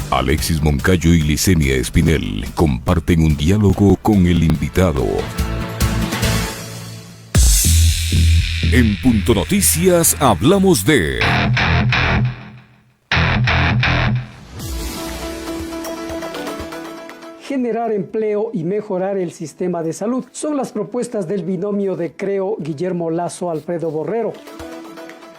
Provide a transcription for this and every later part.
Alexis Moncayo y Licenia Espinel comparten un diálogo con el invitado. En Punto Noticias hablamos de... Generar empleo y mejorar el sistema de salud son las propuestas del binomio de Creo Guillermo Lasso-Alfredo Borrero.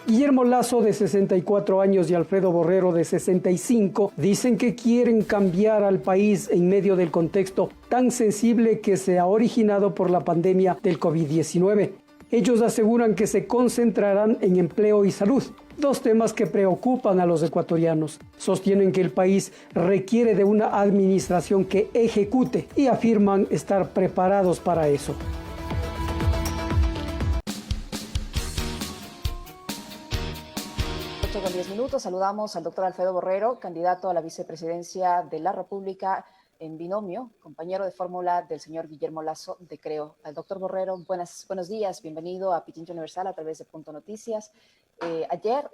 Guillermo Lasso, de 64 años, y Alfredo Borrero, de 65, dicen que quieren cambiar al país en medio del contexto tan sensible que se ha originado por la pandemia del COVID-19. Ellos aseguran que se concentrarán en empleo y salud, dos temas que preocupan a los ecuatorianos. Sostienen que el país requiere de una administración que ejecute y afirman estar preparados para eso. 8:10 minutos. Saludamos al doctor Alfredo Borrero, candidato a la vicepresidencia de la República en binomio, compañero de fórmula del señor Guillermo Lasso de Creo. Al doctor Borrero, buenos días, bienvenido a Pichincha Universal a través de Punto Noticias. Ayer,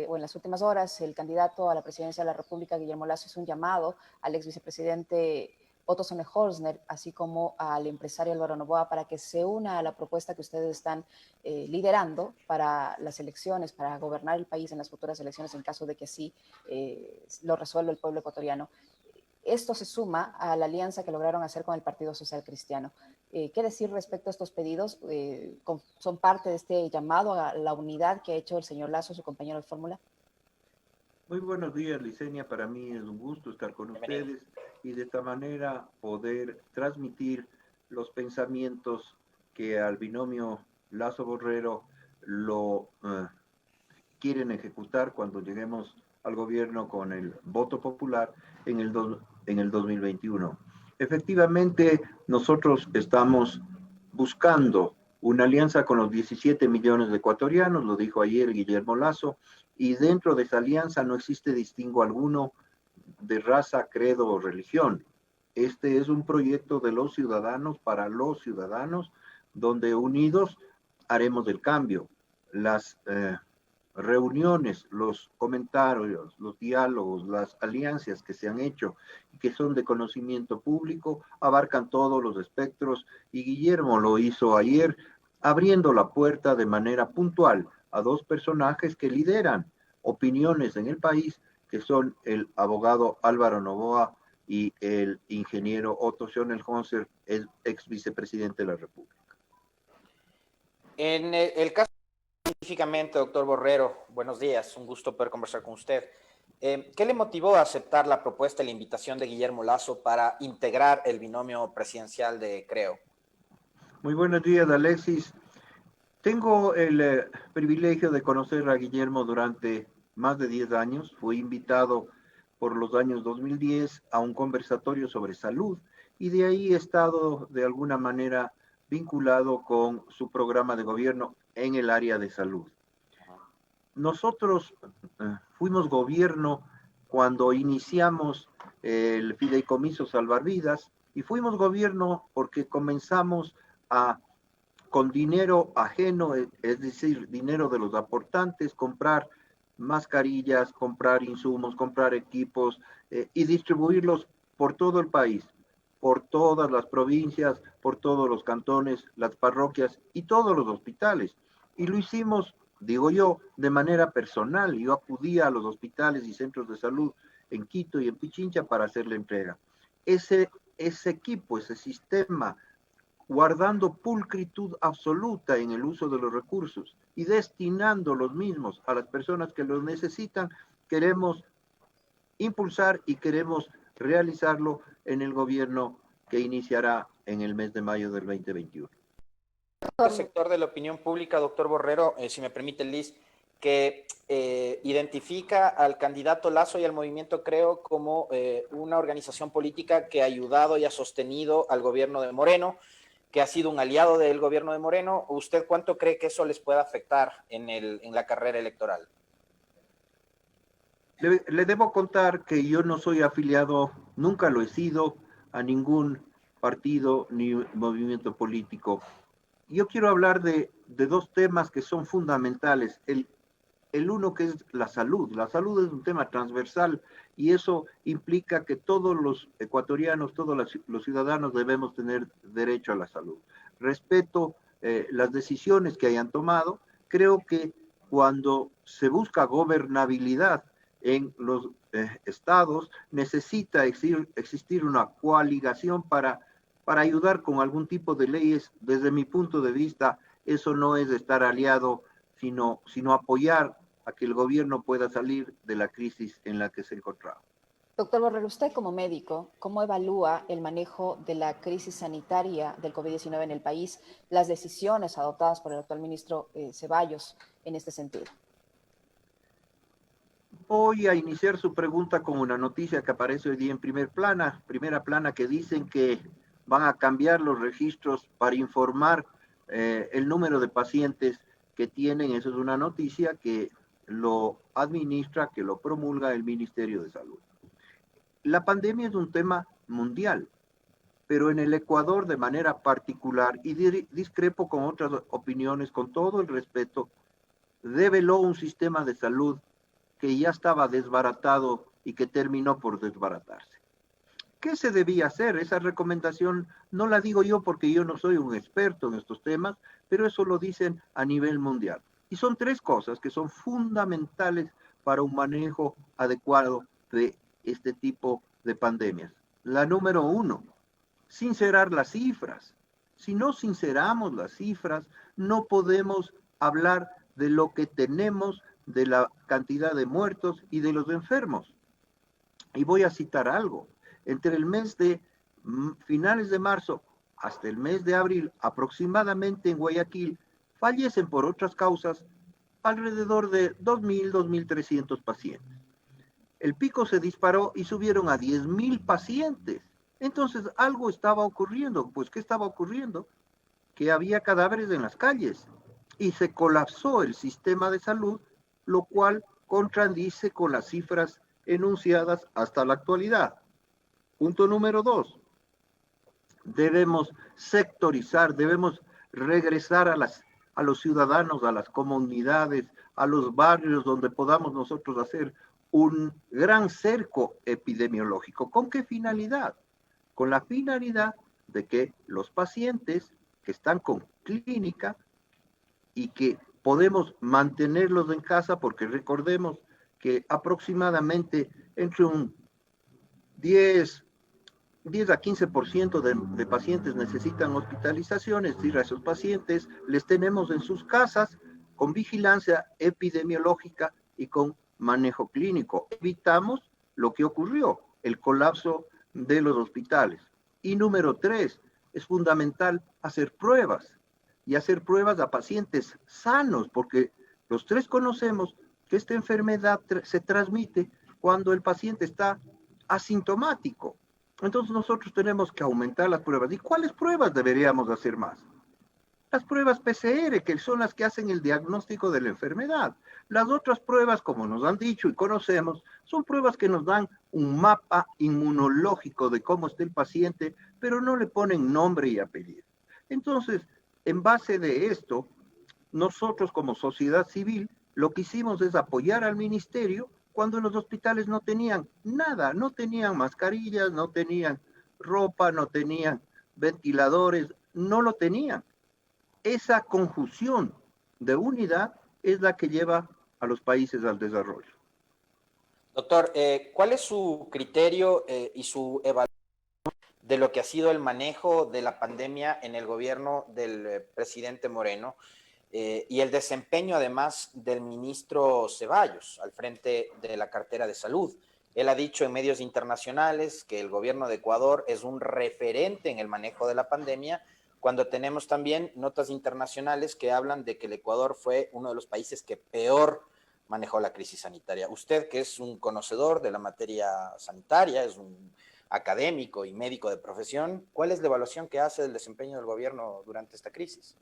o en las últimas horas, el candidato a la presidencia de la República, Guillermo Lasso, hizo un llamado al ex vicepresidente Otto Sonnenholzner, así como al empresario Álvaro Noboa, para que se una a la propuesta que ustedes están liderando para las elecciones, para gobernar el país en las futuras elecciones, en caso de que así lo resuelva el pueblo ecuatoriano. Esto se suma a la alianza que lograron hacer con el Partido Social Cristiano. ¿Qué decir respecto a estos pedidos? ¿Son parte de este llamado a la unidad que ha hecho el señor Lasso, su compañero de fórmula? Muy buenos días, Licenia. Para mí es un gusto estar con ustedes y de esta manera poder transmitir los pensamientos que al binomio Lasso-Borrero lo quieren ejecutar cuando lleguemos al gobierno con el voto popular en el 2021. Efectivamente, nosotros estamos buscando una alianza con los 17 millones de ecuatorianos, lo dijo ayer Guillermo Lasso, y dentro de esa alianza no existe distingo alguno de raza, credo o religión. Este es un proyecto de los ciudadanos para los ciudadanos, donde unidos haremos el cambio. Las reuniones, los comentarios, los diálogos, las alianzas que se han hecho y que son de conocimiento público, abarcan todos los espectros, y Guillermo lo hizo ayer, abriendo la puerta de manera puntual a dos personajes que lideran opiniones en el país, que son el abogado Álvaro Noboa y el ingeniero Otto Sonnenholzner, el ex vicepresidente de la República. En el caso específicamente, doctor Borrero, buenos días, un gusto poder conversar con usted. ¿Qué le motivó a aceptar la propuesta y la invitación de Guillermo Lasso para integrar el binomio presidencial de Creo? Muy buenos días, Alexis. Tengo el privilegio de conocer a Guillermo durante más de 10 años. Fui invitado por los años 2010 a un conversatorio sobre salud y de ahí he estado de alguna manera vinculado con su programa de gobierno en el área de salud. Nosotros fuimos gobierno cuando iniciamos el fideicomiso Salvar Vidas, y fuimos gobierno porque comenzamos con dinero ajeno, es decir, dinero de los aportantes, comprar mascarillas, comprar insumos, comprar equipos y distribuirlos por todo el país, por todas las provincias, por todos los cantones, las parroquias y todos los hospitales. Y lo hicimos, digo yo, de manera personal. Yo acudía a los hospitales y centros de salud en Quito y en Pichincha para hacer la entrega. Ese equipo, ese sistema, guardando pulcritud absoluta en el uso de los recursos y destinando los mismos a las personas que los necesitan, queremos impulsar y queremos realizarlo en el gobierno que iniciará en el mes de mayo del 2021. El sector de la opinión pública, doctor Borrero, si me permite, Liz, que identifica al candidato Lasso y al movimiento Creo como una organización política que ha ayudado y ha sostenido al gobierno de Moreno, que ha sido un aliado del gobierno de Moreno. ¿Usted cuánto cree que eso les pueda afectar en la carrera electoral? Le debo contar que yo no soy afiliado, nunca lo he sido, a ningún partido ni movimiento político. Yo quiero hablar de dos temas que son fundamentales. El el uno que es la salud. La salud es un tema transversal y eso implica que todos los ecuatorianos, todos los ciudadanos debemos tener derecho a la salud. Respeto las decisiones que hayan tomado. Creo que cuando se busca gobernabilidad en los estados, necesita existir una coaligación para ayudar con algún tipo de leyes. Desde mi punto de vista, eso no es estar aliado, sino apoyar a que el gobierno pueda salir de la crisis en la que se encontraba. Doctor Borrero, usted como médico, ¿cómo evalúa el manejo de la crisis sanitaria del COVID-19 en el país, las decisiones adoptadas por el actual ministro Ceballos en este sentido? Voy a iniciar su pregunta con una noticia que aparece hoy día en primera plana, que dicen que van a cambiar los registros para informar el número de pacientes que tienen. Eso es una noticia que lo administra, que lo promulga el Ministerio de Salud. La pandemia es un tema mundial, pero en el Ecuador de manera particular, y discrepo con otras opiniones, con todo el respeto, develó un sistema de salud que ya estaba desbaratado y que terminó por desbaratarse. ¿Qué se debía hacer? Esa recomendación no la digo yo porque yo no soy un experto en estos temas, pero eso lo dicen a nivel mundial. Y son tres cosas que son fundamentales para un manejo adecuado de este tipo de pandemias. La número uno, sincerar las cifras. Si no sinceramos las cifras, no podemos hablar de lo que tenemos, de la cantidad de muertos y de los enfermos. Y voy a citar algo. Entre el mes de finales de marzo hasta el mes de abril, aproximadamente en Guayaquil, fallecen por otras causas alrededor de 2.000, 2.300 pacientes. El pico se disparó y subieron a 10.000 pacientes. Entonces, algo estaba ocurriendo. Pues, ¿qué estaba ocurriendo? Que había cadáveres en las calles y se colapsó el sistema de salud, lo cual contradice con las cifras enunciadas hasta la actualidad. Punto número 2. Debemos sectorizar, debemos regresar a los ciudadanos, a las comunidades, a los barrios donde podamos nosotros hacer un gran cerco epidemiológico. ¿Con qué finalidad? Con la finalidad de que los pacientes que están con clínica y que podemos mantenerlos en casa, porque recordemos que aproximadamente entre un 10 a 15% de pacientes necesitan hospitalización. Es decir, a esos pacientes les tenemos en sus casas con vigilancia epidemiológica y con manejo clínico. Evitamos lo que ocurrió, el colapso de los hospitales. Y número 3, es fundamental hacer pruebas y hacer pruebas a pacientes sanos, porque los tres conocemos que esta enfermedad se transmite cuando el paciente está asintomático. Entonces nosotros tenemos que aumentar las pruebas. ¿Y cuáles pruebas deberíamos hacer más? Las pruebas PCR, que son las que hacen el diagnóstico de la enfermedad. Las otras pruebas, como nos han dicho y conocemos, son pruebas que nos dan un mapa inmunológico de cómo está el paciente, pero no le ponen nombre y apellido. Entonces, en base de esto, nosotros como sociedad civil, lo que hicimos es apoyar al ministerio cuando en los hospitales no tenían nada, no tenían mascarillas, no tenían ropa, no tenían ventiladores, no lo tenían. Esa conjunción de unidad es la que lleva a los países al desarrollo. Doctor, ¿cuál es su criterio y su evaluación de lo que ha sido el manejo de la pandemia en el gobierno del presidente Moreno y el desempeño además del ministro Ceballos al frente de la cartera de salud? Él ha dicho en medios internacionales que el gobierno de Ecuador es un referente en el manejo de la pandemia, cuando tenemos también notas internacionales que hablan de que el Ecuador fue uno de los países que peor manejó la crisis sanitaria. Usted, que es un conocedor de la materia sanitaria, es un académico y médico de profesión, ¿cuál es la evaluación que hace del desempeño del gobierno durante esta crisis?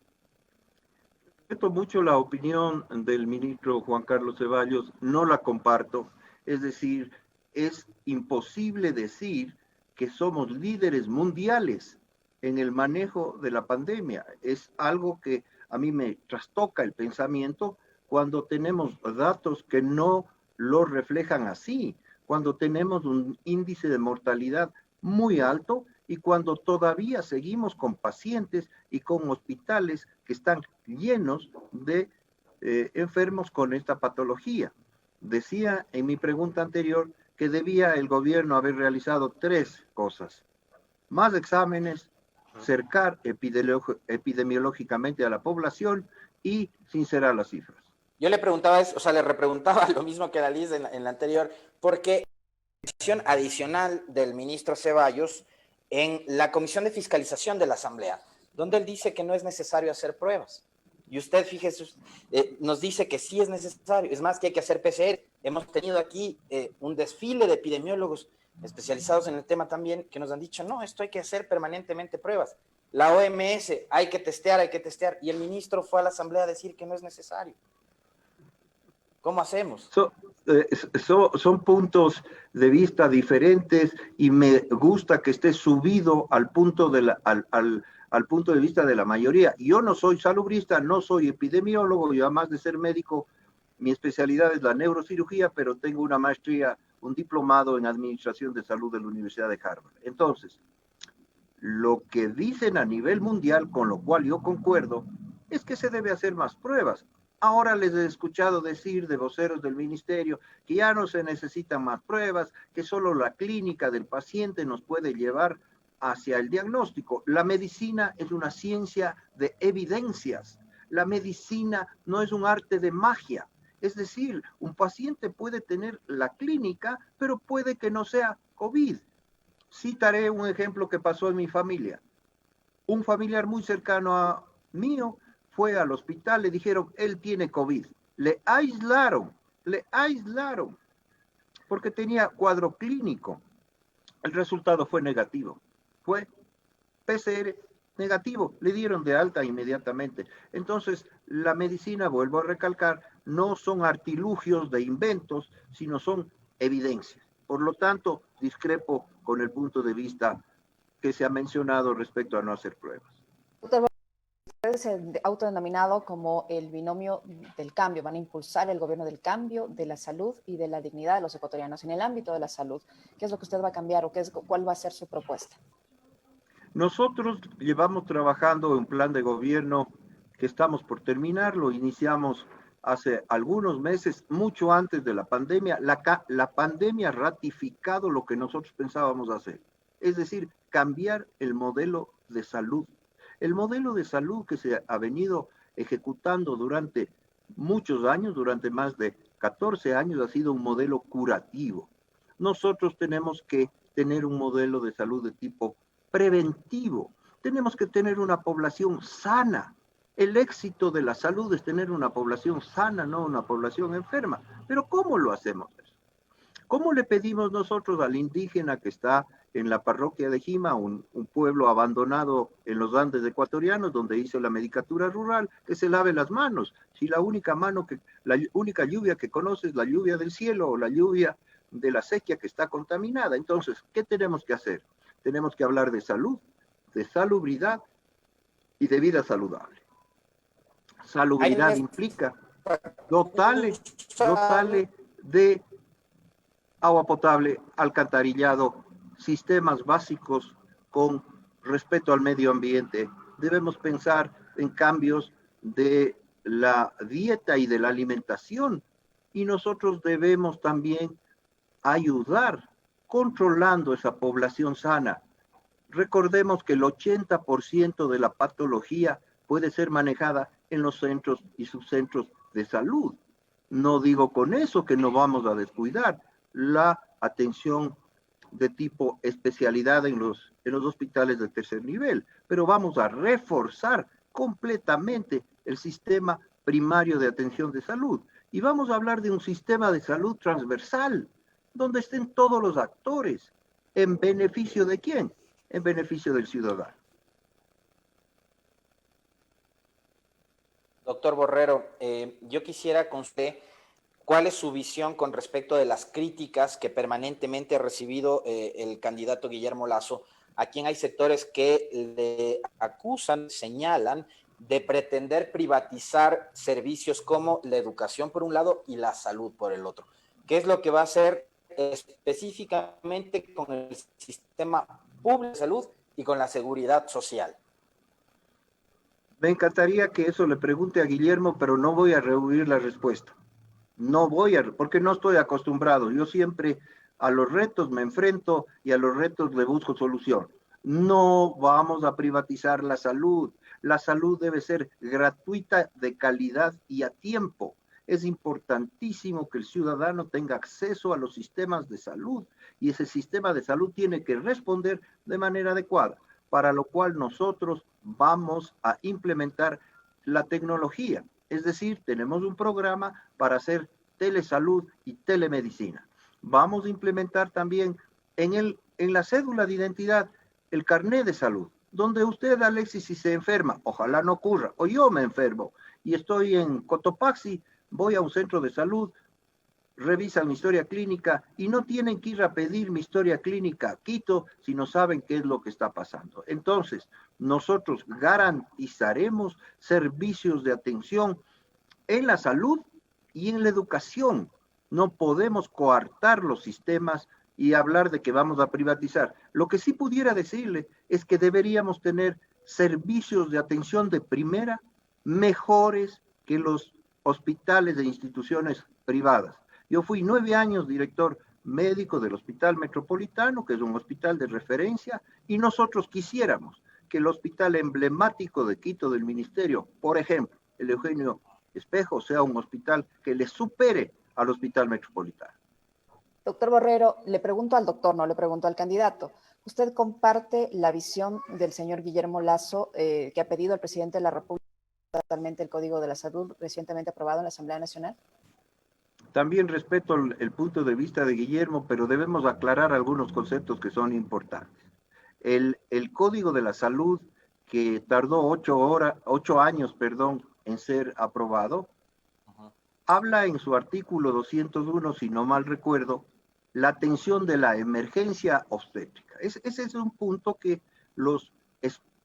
Respeto mucho la opinión del ministro Juan Carlos Ceballos, no la comparto. Es decir, es imposible decir que somos líderes mundiales en el manejo de la pandemia. Es algo que a mí me trastoca el pensamiento, cuando tenemos datos que no lo reflejan así, cuando tenemos un índice de mortalidad muy alto y cuando todavía seguimos con pacientes y con hospitales que están llenos de enfermos con esta patología. Decía en mi pregunta anterior que debía el gobierno haber realizado 3 cosas: más exámenes, cercar epidemiológicamente a la población y sincerar las cifras. Yo le preguntaba eso, o sea, le repreguntaba lo mismo que la Liz en la anterior, porque la decisión adicional del ministro Ceballos en la Comisión de Fiscalización de la Asamblea, donde él dice que no es necesario hacer pruebas. Y usted, fíjese, nos dice que sí es necesario, es más que hay que hacer PCR. Hemos tenido aquí un desfile de epidemiólogos especializados en el tema también que nos han dicho, no, esto hay que hacer permanentemente pruebas. La OMS, hay que testear, y el ministro fue a la Asamblea a decir que no es necesario. ¿Cómo hacemos? Son puntos de vista diferentes y me gusta que esté subido al punto al punto de vista de la mayoría. Yo no soy salubrista, no soy epidemiólogo, yo además de ser médico, mi especialidad es la neurocirugía, pero tengo una maestría, un diplomado en administración de salud de la Universidad de Harvard. Entonces, lo que dicen a nivel mundial, con lo cual yo concuerdo, es que se debe hacer más pruebas. Ahora les he escuchado decir de voceros del ministerio que ya no se necesitan más pruebas, que solo la clínica del paciente nos puede llevar hacia el diagnóstico. La medicina es una ciencia de evidencias. La medicina no es un arte de magia. Es decir, un paciente puede tener la clínica, pero puede que no sea COVID. Citaré un ejemplo que pasó en mi familia. Un familiar muy cercano a mío fue al hospital, le dijeron, él tiene COVID. Le aislaron, porque tenía cuadro clínico. El resultado fue negativo. Fue PCR negativo, le dieron de alta inmediatamente. Entonces, la medicina, vuelvo a recalcar, no son artilugios de inventos, sino son evidencias. Por lo tanto, discrepo con el punto de vista que se ha mencionado respecto a no hacer pruebas. Doctor, ustedes se han autodenominado como el binomio del cambio, van a impulsar el gobierno del cambio, de la salud y de la dignidad de los ecuatorianos en el ámbito de la salud. ¿Qué es lo que usted va a cambiar o cuál va a ser su propuesta? Nosotros llevamos trabajando en un plan de gobierno que estamos por terminar, lo iniciamos hace algunos meses, mucho antes de la pandemia. La pandemia ha ratificado lo que nosotros pensábamos hacer, es decir, cambiar el modelo de salud. El modelo de salud que se ha venido ejecutando durante muchos años, durante más de 14 años, ha sido un modelo curativo. Nosotros tenemos que tener un modelo de salud de tipo preventivo. Tenemos que tener una población sana. El éxito de la salud es tener una población sana, no una población enferma. Pero ¿cómo lo hacemos eso? ¿Cómo le pedimos nosotros al indígena que está en la parroquia de Jima, un pueblo abandonado en los Andes ecuatorianos, donde hizo la medicatura rural, que se lave las manos? Si la única lluvia que conoce es la lluvia del cielo o la lluvia de la sequía que está contaminada. Entonces, ¿qué tenemos que hacer? Tenemos que hablar de salud, de salubridad y de vida saludable. Salubridad implica dotarle de agua potable, alcantarillado, sistemas básicos con respeto al medio ambiente. Debemos pensar en cambios de la dieta y de la alimentación, y nosotros debemos también ayudar controlando esa población sana. Recordemos que el 80% de la patología puede ser manejada en los centros y subcentros de salud. No digo con eso que no vamos a descuidar la atención de tipo especialidad en los hospitales de tercer nivel, pero vamos a reforzar completamente el sistema primario de atención de salud y vamos a hablar de un sistema de salud transversal donde estén todos los actores. ¿En beneficio de quién? En beneficio del ciudadano. Doctor Borrero, yo quisiera con usted cuál es su visión con respecto de las críticas que permanentemente ha recibido el candidato Guillermo Lasso, a quien hay sectores que le acusan, señalan de pretender privatizar servicios como la educación por un lado y la salud por el otro. ¿Qué es lo que va a hacer específicamente con el sistema público de salud y con la seguridad social? Me encantaría que eso le pregunte a Guillermo, pero no voy a rehuir la respuesta. No voy a, porque no estoy acostumbrado. Yo siempre a los retos me enfrento y a los retos le busco solución. No vamos a privatizar la salud. La salud debe ser gratuita, de calidad y a tiempo. Es importantísimo que el ciudadano tenga acceso a los sistemas de salud y ese sistema de salud tiene que responder de manera adecuada, para lo cual nosotros vamos a implementar la tecnología. Es decir, tenemos un programa para hacer telesalud y telemedicina. Vamos a implementar también en la cédula de identidad el carnet de salud, donde usted, Alexis, si se enferma, ojalá no ocurra, o yo me enfermo y estoy en Cotopaxi, voy a un centro de salud, revisan mi historia clínica y no tienen que ir a pedir mi historia clínica a Quito si no saben qué es lo que está pasando. Entonces, nosotros garantizaremos servicios de atención en la salud y en la educación. No podemos coartar los sistemas y hablar de que vamos a privatizar. Lo que sí pudiera decirle es que deberíamos tener servicios de atención de primera mejores que los hospitales de instituciones privadas. Yo fui 9 años director médico del Hospital Metropolitano, que es un hospital de referencia, y nosotros quisiéramos que el hospital emblemático de Quito del Ministerio, por ejemplo, el Eugenio Espejo, sea un hospital que le supere al Hospital Metropolitano. Doctor Borrero, le pregunto al doctor, no le pregunto al candidato. ¿Usted comparte la visión del señor Guillermo Lasso que ha pedido al presidente de la República totalmente el Código de la Salud recientemente aprobado en la Asamblea Nacional? También respeto el punto de vista de Guillermo, pero debemos aclarar algunos conceptos que son importantes. El Código de la Salud, que tardó 8 años, en ser aprobado, habla en su artículo 201, si no mal recuerdo, la atención de la emergencia obstétrica. Ese es un punto que los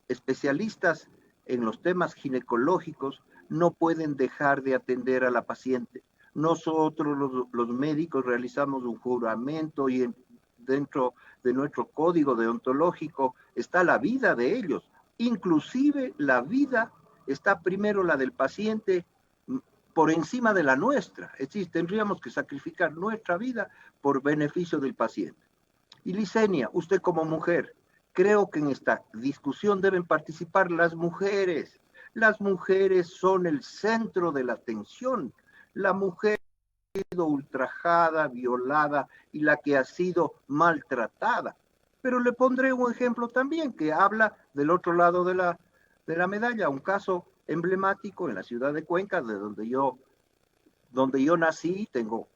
especialistas en los temas ginecológicos no pueden dejar de atender a la paciente. Nosotros, los médicos, realizamos un juramento y dentro de nuestro código deontológico está la vida de ellos. Inclusive la vida está primero la del paciente por encima de la nuestra. Es decir, tendríamos que sacrificar nuestra vida por beneficio del paciente. Y Licenia, usted como mujer, creo que en esta discusión deben participar las mujeres. Las mujeres son el centro de la atención. La mujer ha sido ultrajada, violada y la que ha sido maltratada. Pero le pondré un ejemplo también que habla del otro lado de la medalla, un caso emblemático en la ciudad de Cuenca, de donde yo nací, tengo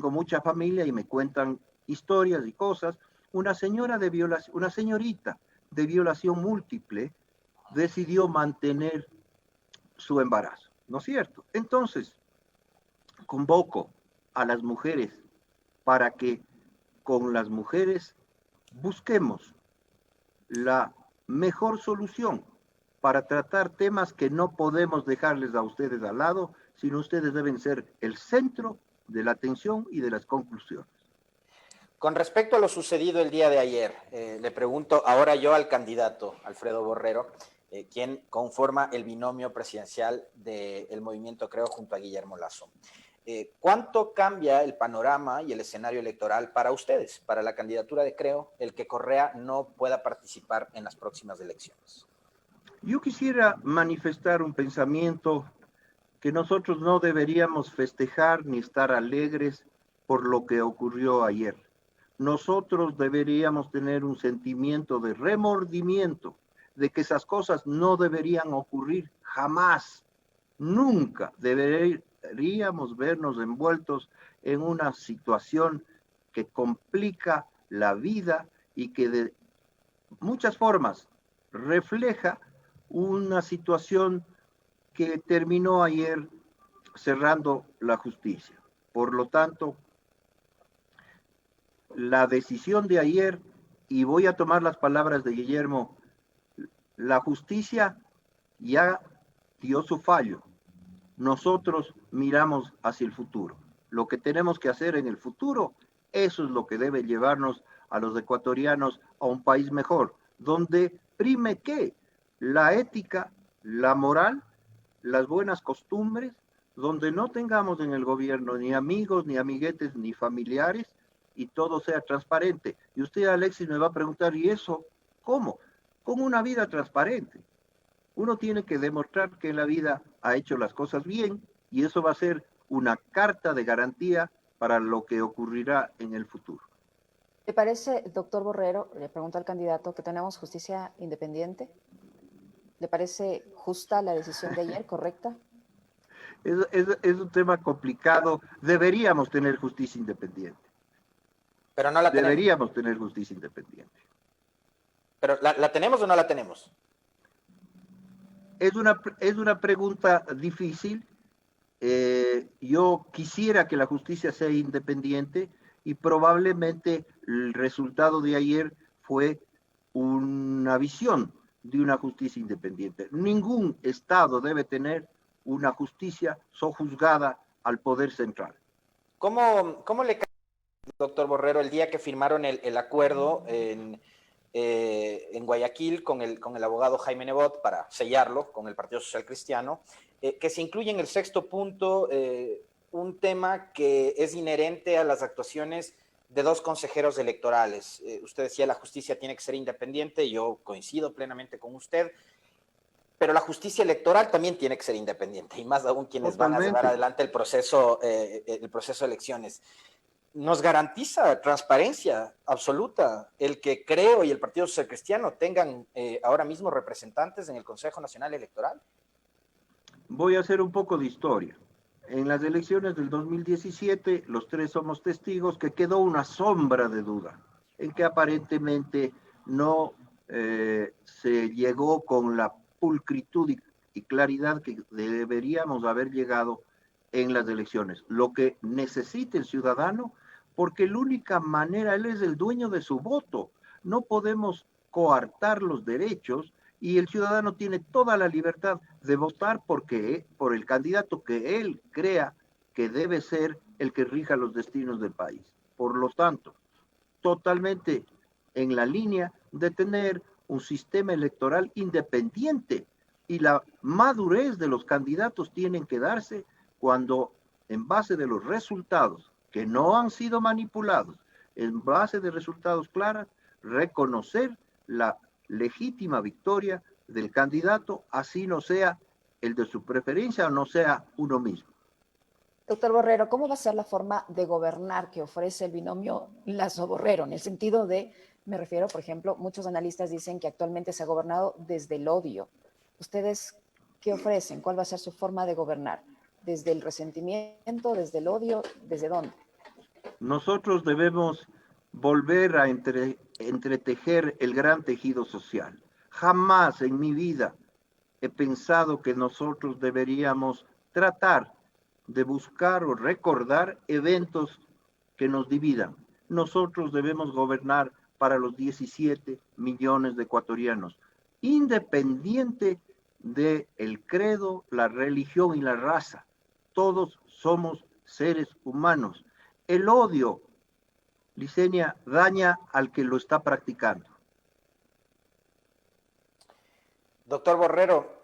mucha familia y me cuentan historias y cosas. Una señorita de violación múltiple decidió mantener su embarazo, ¿no es cierto? Entonces, convoco a las mujeres para que con las mujeres busquemos la mejor solución para tratar temas que no podemos dejarles a ustedes al lado, sino ustedes deben ser el centro de la atención y de las conclusiones. Con respecto a lo sucedido el día de ayer, le pregunto ahora yo al candidato Alfredo Borrero, quien conforma el binomio presidencial del Movimiento Creo junto a Guillermo Lasso. ¿Cuánto cambia el panorama y el escenario electoral para ustedes, para la candidatura de Creo, el que Correa no pueda participar en las próximas elecciones? Yo quisiera manifestar un pensamiento que nosotros no deberíamos festejar ni estar alegres por lo que ocurrió ayer. Nosotros deberíamos tener un sentimiento de remordimiento, de que esas cosas no deberían ocurrir jamás, nunca. Deberíamos vernos envueltos en una situación que complica la vida y que de muchas formas refleja una situación que terminó ayer cerrando la justicia. Por lo tanto, la decisión de ayer, y voy a tomar las palabras de Guillermo, la justicia ya admitió su fallo. Nosotros miramos hacia el futuro. Lo que tenemos que hacer en el futuro, eso es lo que debe llevarnos a los ecuatorianos a un país mejor, donde prime ¿qué? La ética, la moral, las buenas costumbres, donde no tengamos en el gobierno ni amigos, ni amiguetes, ni familiares, y todo sea transparente. Y usted, Alexis, me va a preguntar, ¿y eso cómo? Con una vida transparente. Uno tiene que demostrar que en la vida ha hecho las cosas bien, y eso va a ser una carta de garantía para lo que ocurrirá en el futuro. ¿Le parece, doctor Borrero, le pregunto al candidato, que tenemos justicia independiente? ¿Le parece justa la decisión de ayer, correcta? Es un tema complicado. Deberíamos tener justicia independiente. Pero no la tenemos. Deberíamos tener justicia independiente. ¿Pero la tenemos o no la tenemos? Es una pregunta difícil. Yo quisiera que la justicia sea independiente y probablemente el resultado de ayer fue una visión de una justicia independiente. Ningún Estado debe tener una justicia sojuzgada al poder central. ¿Cómo le cae, doctor Borrero, el día que firmaron el acuerdo en Guayaquil con el abogado Jaime Nebot para sellarlo con el Partido Social Cristiano, que se incluye en el sexto punto un tema que es inherente a las actuaciones de dos consejeros electorales? Usted decía la justicia tiene que ser independiente, yo coincido plenamente con usted, pero la justicia electoral también tiene que ser independiente, y más aún quienes van a llevar adelante el proceso de elecciones. Nos garantiza transparencia absoluta el que Creo y el Partido Social Cristiano tengan ahora mismo representantes en el Consejo Nacional Electoral. Voy a hacer un poco de historia. En las elecciones del 2017, los tres somos testigos que quedó una sombra de duda en que aparentemente no se llegó con la pulcritud y claridad que deberíamos haber llegado en las elecciones. Lo que necesita el ciudadano, porque la única manera, él es el dueño de su voto. No podemos coartar los derechos y el ciudadano tiene toda la libertad de votar por el candidato que él crea que debe ser el que rija los destinos del país. Por lo tanto, totalmente en la línea de tener un sistema electoral independiente, y la madurez de los candidatos tienen que darse cuando, en base de los resultados que no han sido manipulados, en base de resultados claros, reconocer la legítima victoria del candidato, así no sea el de su preferencia o no sea uno mismo. Doctor Borrero, ¿cómo va a ser la forma de gobernar que ofrece el binomio Lasso-Borrero? En el sentido de, me refiero, por ejemplo, muchos analistas dicen que actualmente se ha gobernado desde el odio. ¿Ustedes qué ofrecen? ¿Cuál va a ser su forma de gobernar? ¿Desde el resentimiento, desde el odio, desde dónde? Nosotros debemos volver a entretejer el gran tejido social. Jamás en mi vida he pensado que nosotros deberíamos tratar de buscar o recordar eventos que nos dividan. Nosotros debemos gobernar para los 17 millones de ecuatorianos, independiente del credo, la religión y la raza. Todos somos seres humanos. El odio, Licenia, daña al que lo está practicando. Doctor Borrero,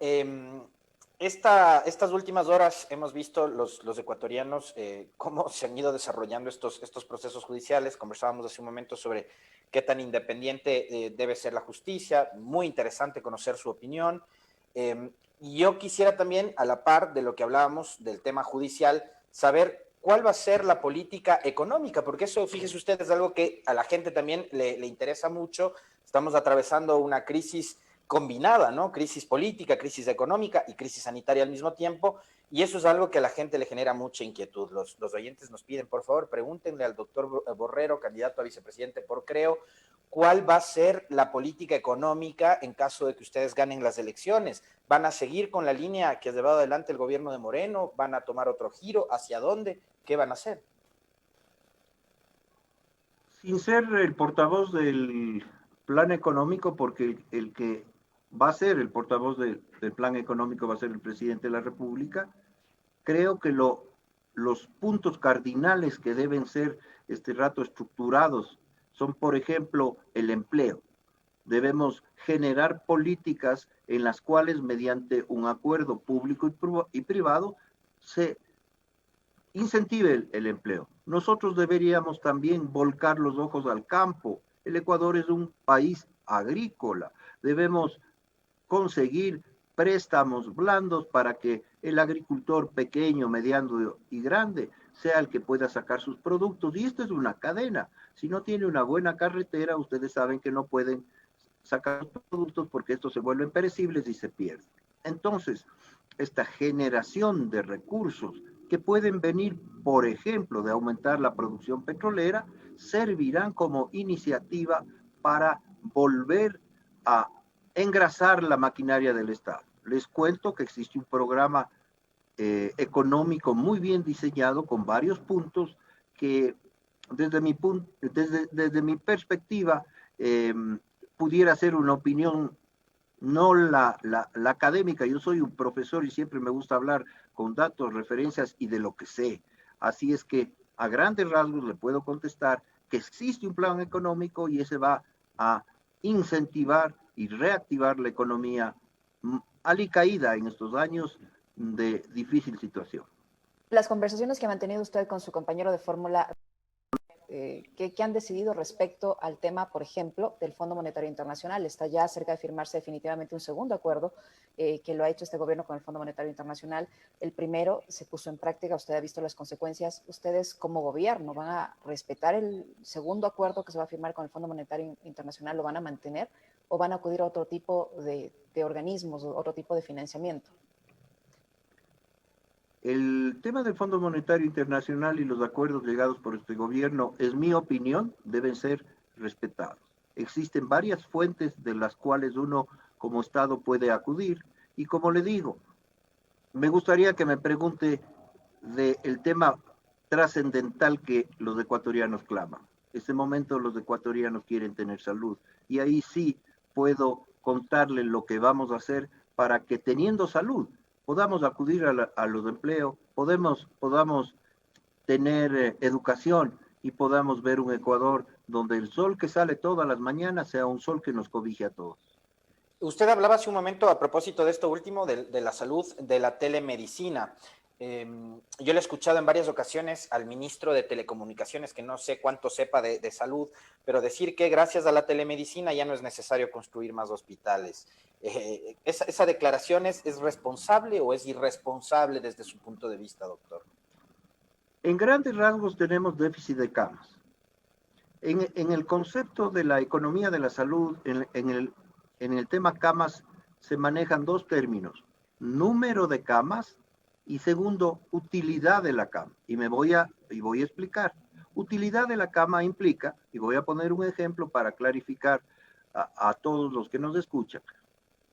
estas últimas horas hemos visto los ecuatorianos cómo se han ido desarrollando estos procesos judiciales. Conversábamos hace un momento sobre qué tan independiente debe ser la justicia. Muy interesante conocer su opinión. Y yo quisiera también, a la par de lo que hablábamos del tema judicial, saber cuál va a ser la política económica, porque eso, fíjese usted, es algo que a la gente también le interesa mucho. Estamos atravesando una crisis combinada, ¿no? Crisis política, crisis económica y crisis sanitaria al mismo tiempo, y eso es algo que a la gente le genera mucha inquietud. Los oyentes nos piden, por favor, pregúntenle al doctor Borrero, candidato a vicepresidente por Creo, ¿cuál va a ser la política económica en caso de que ustedes ganen las elecciones? ¿Van a seguir con la línea que ha llevado adelante el gobierno de Moreno? ¿Van a tomar otro giro? ¿Hacia dónde? ¿Qué van a hacer? Sin ser el portavoz del plan económico, porque el que va a ser el portavoz del plan económico, va a ser el presidente de la República. Creo que los puntos cardinales que deben ser este rato estructurados son, por ejemplo, el empleo. Debemos generar políticas en las cuales, mediante un acuerdo público y privado, se incentive el empleo. Nosotros deberíamos también volcar los ojos al campo. El Ecuador es un país agrícola. Debemos conseguir préstamos blandos para que el agricultor pequeño, mediano y grande sea el que pueda sacar sus productos. Y esto es una cadena. Si no tiene una buena carretera, ustedes saben que no pueden sacar los productos porque estos se vuelven perecibles y se pierden. Entonces, esta generación de recursos que pueden venir, por ejemplo, de aumentar la producción petrolera, servirán como iniciativa para volver a engrasar la maquinaria del Estado. Les cuento que existe un programa económico muy bien diseñado con varios puntos que desde mi perspectiva pudiera ser una opinión, no la académica. Yo soy un profesor y siempre me gusta hablar con datos, referencias y de lo que sé. Así es que a grandes rasgos le puedo contestar que existe un plan económico y ese va a incentivar y reactivar la economía alicaída en estos años de difícil situación. Las conversaciones que ha mantenido usted con su compañero de fórmula, ¿qué han decidido respecto al tema, por ejemplo, del Fondo Monetario Internacional? Está ya cerca de firmarse definitivamente un segundo acuerdo que lo ha hecho este gobierno con el Fondo Monetario Internacional. El primero se puso en práctica, usted ha visto las consecuencias. ¿Ustedes como gobierno van a respetar el segundo acuerdo que se va a firmar con el Fondo Monetario Internacional? ¿Lo van a mantener o van a acudir a otro tipo de organismos, otro tipo de financiamiento? El tema del Fondo Monetario Internacional y los acuerdos llegados por este gobierno, es mi opinión, deben ser respetados. Existen varias fuentes de las cuales uno como Estado puede acudir y como le digo, me gustaría que me pregunte del tema trascendental que los ecuatorianos claman. En este momento los ecuatorianos quieren tener salud y ahí sí puedo contarle lo que vamos a hacer para que teniendo salud podamos acudir a los empleos, podamos tener educación y podamos ver un Ecuador donde el sol que sale todas las mañanas sea un sol que nos cobije a todos. Usted hablaba hace un momento a propósito de esto último, de la salud, de la telemedicina. Yo le he escuchado en varias ocasiones al ministro de Telecomunicaciones, que no sé cuánto sepa de salud, pero decir que gracias a la telemedicina ya no es necesario construir más hospitales. ¿Esa declaración es responsable o es irresponsable desde su punto de vista, doctor? En grandes rasgos tenemos déficit de camas. En el concepto de la economía de la salud, en el tema camas, se manejan dos términos: número de camas y segundo, utilidad de la cama. Y voy a explicar. Utilidad de la cama implica, y voy a poner un ejemplo para clarificar a todos los que nos escuchan.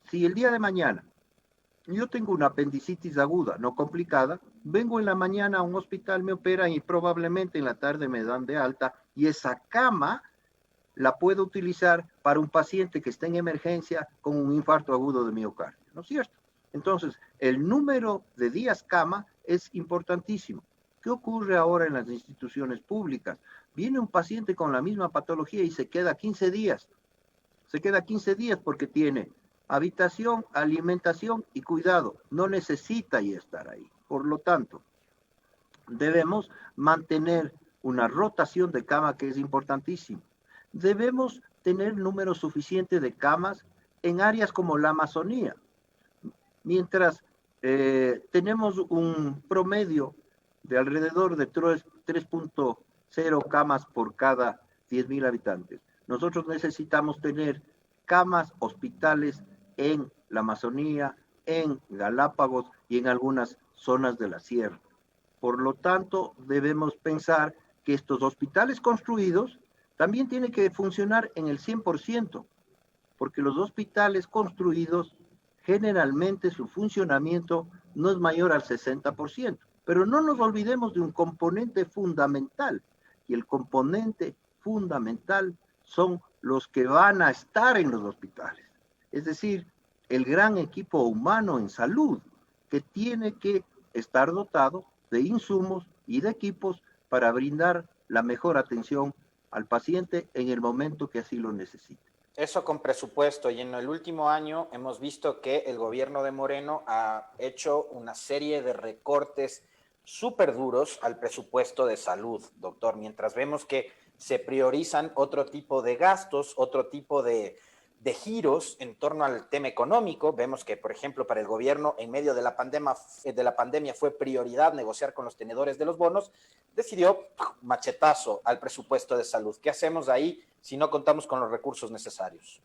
Si el día de mañana yo tengo una apendicitis aguda, no complicada, vengo en la mañana a un hospital, me operan y probablemente en la tarde me dan de alta y esa cama la puedo utilizar para un paciente que está en emergencia con un infarto agudo de miocardio, ¿no es cierto? Entonces, el número de días cama es importantísimo. ¿Qué ocurre ahora en las instituciones públicas? Viene un paciente con la misma patología y se queda 15 días. Se queda 15 días porque tiene habitación, alimentación y cuidado. No necesita ya estar ahí. Por lo tanto, debemos mantener una rotación de cama que es importantísimo. Debemos tener número suficiente de camas en áreas como la Amazonía. Mientras tenemos un promedio de alrededor de 3.0 camas por cada 10.000 habitantes. Nosotros necesitamos tener camas, hospitales en la Amazonía, en Galápagos y en algunas zonas de la sierra. Por lo tanto, debemos pensar que estos hospitales construidos también tienen que funcionar en el 100%, porque los hospitales construidos generalmente su funcionamiento no es mayor al 60%. Pero no nos olvidemos de un componente fundamental, y el componente fundamental son los que van a estar en los hospitales. Es decir, el gran equipo humano en salud que tiene que estar dotado de insumos y de equipos para brindar la mejor atención al paciente en el momento que así lo necesite. Eso con presupuesto, y en el último año hemos visto que el gobierno de Moreno ha hecho una serie de recortes súper duros al presupuesto de salud, doctor, mientras vemos que se priorizan otro tipo de gastos, otro tipo de giros en torno al tema económico. Vemos que, por ejemplo, para el gobierno, en medio de la pandemia fue prioridad negociar con los tenedores de los bonos, decidió machetazo al presupuesto de salud. ¿Qué hacemos ahí si no contamos con los recursos necesarios?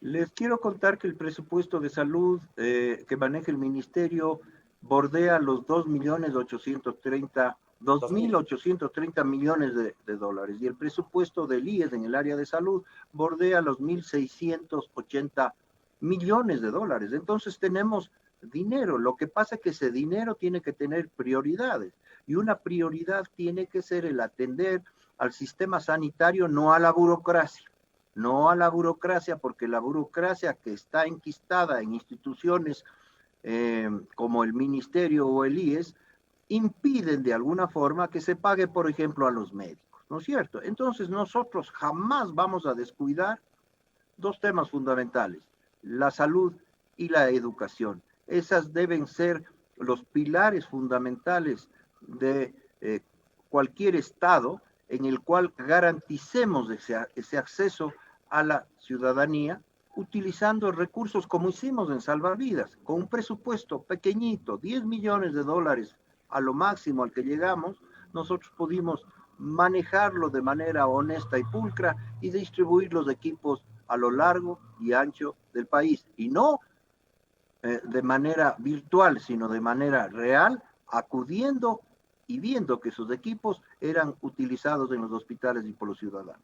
Les quiero contar que el presupuesto de salud que maneja el ministerio bordea los 2.830 millones de dólares, y el presupuesto del IES en el área de salud bordea los 1.680 millones de dólares. Entonces tenemos dinero. Lo que pasa es que ese dinero tiene que tener prioridades, y una prioridad tiene que ser el atender al sistema sanitario, no a la burocracia. No a la burocracia, porque la burocracia que está enquistada en instituciones como el ministerio o el IES impiden de alguna forma que se pague, por ejemplo, a los médicos, ¿no es cierto? Entonces nosotros jamás vamos a descuidar dos temas fundamentales: la salud y la educación. Esas deben ser los pilares fundamentales de cualquier Estado en el cual garanticemos ese acceso a la ciudadanía, utilizando recursos como hicimos en Salvavidas, con un presupuesto pequeñito, 10 millones de dólares a lo máximo al que llegamos. Nosotros pudimos manejarlo de manera honesta y pulcra y distribuir los equipos a lo largo y ancho del país, y no de manera virtual, sino de manera real, acudiendo y viendo que sus equipos eran utilizados en los hospitales y por los ciudadanos.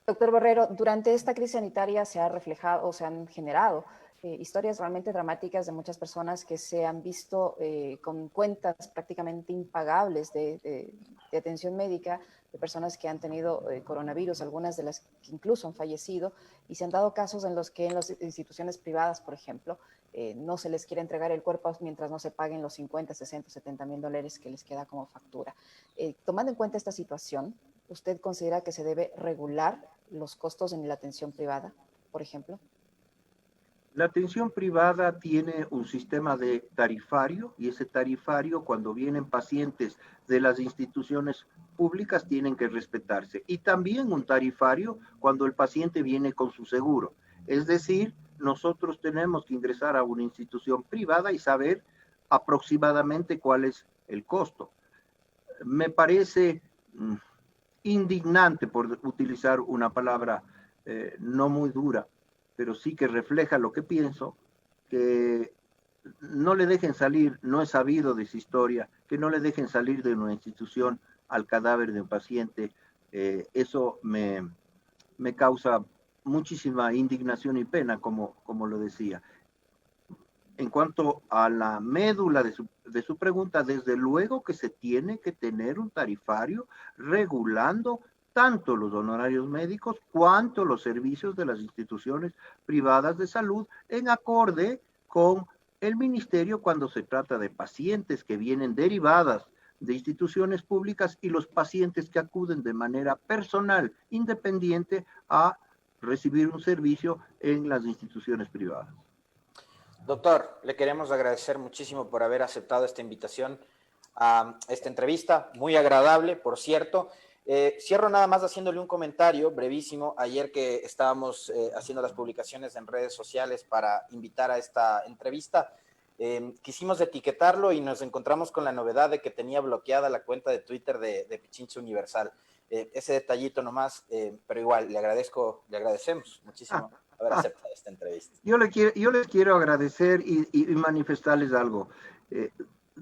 Doctor Borrero, durante esta crisis sanitaria se ha reflejado o se han generado historias realmente dramáticas de muchas personas que se han visto con cuentas prácticamente impagables de atención médica, de personas que han tenido coronavirus, algunas de las que incluso han fallecido, y se han dado casos en los que en las instituciones privadas, por ejemplo, no se les quiere entregar el cuerpo mientras no se paguen los 50, 60, 70 mil dólares que les queda como factura. Tomando en cuenta esta situación, ¿usted considera que se debe regular los costos en la atención privada, por ejemplo? La atención privada tiene un sistema de tarifario, y ese tarifario, cuando vienen pacientes de las instituciones públicas, tienen que respetarse. Y también un tarifario cuando el paciente viene con su seguro. Es decir, nosotros tenemos que ingresar a una institución privada y saber aproximadamente cuál es el costo. Me parece indignante, por utilizar una palabra no muy dura, pero sí que refleja lo que pienso, que no le dejen salir, no he sabido de su historia, que no le dejen salir de una institución al cadáver de un paciente. Eso me causa muchísima indignación y pena, como lo decía. En cuanto a la médula de su pregunta, desde luego que se tiene que tener un tarifario regulando tanto los honorarios médicos cuanto los servicios de las instituciones privadas de salud, en acorde con el ministerio cuando se trata de pacientes que vienen derivadas de instituciones públicas y los pacientes que acuden de manera personal, independiente, a recibir un servicio en las instituciones privadas. Doctor, le queremos agradecer muchísimo por haber aceptado esta invitación a esta entrevista, muy agradable, por cierto. Cierro nada más haciéndole un comentario brevísimo. Ayer que estábamos haciendo las publicaciones en redes sociales para invitar a esta entrevista, quisimos etiquetarlo y nos encontramos con la novedad de que tenía bloqueada la cuenta de Twitter de Pichincha Universal. Ese detallito nomás, pero igual le agradecemos muchísimo haber aceptado esta entrevista. Yo les quiero agradecer y manifestarles algo.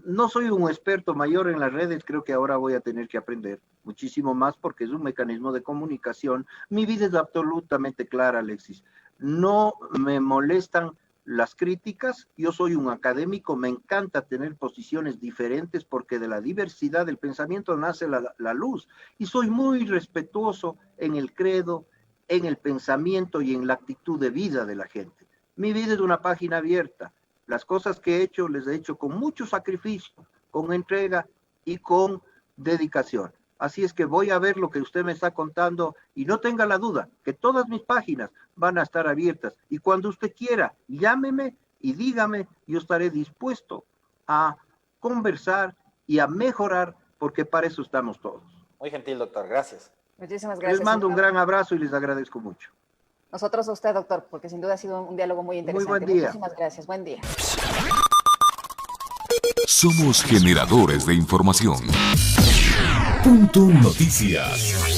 No soy un experto mayor en las redes, creo que ahora voy a tener que aprender muchísimo más porque es un mecanismo de comunicación. Mi vida es absolutamente clara, Alexis. No me molestan las críticas, yo soy un académico, me encanta tener posiciones diferentes porque de la diversidad del pensamiento nace la luz, y soy muy respetuoso en el credo, en el pensamiento y en la actitud de vida de la gente. Mi vida es una página abierta. Las cosas que he hecho, les he hecho con mucho sacrificio, con entrega y con dedicación. Así es que voy a ver lo que usted me está contando y no tenga la duda que todas mis páginas van a estar abiertas. Y cuando usted quiera, llámeme y dígame, yo estaré dispuesto a conversar y a mejorar, porque para eso estamos todos. Muy gentil, doctor. Gracias. Muchísimas gracias. Les mando un gran abrazo y les agradezco mucho. Nosotros a usted, doctor, porque sin duda ha sido un diálogo muy interesante. Muy buen día. Muchísimas gracias. Buen día. Somos generadores de información. Punto Noticias.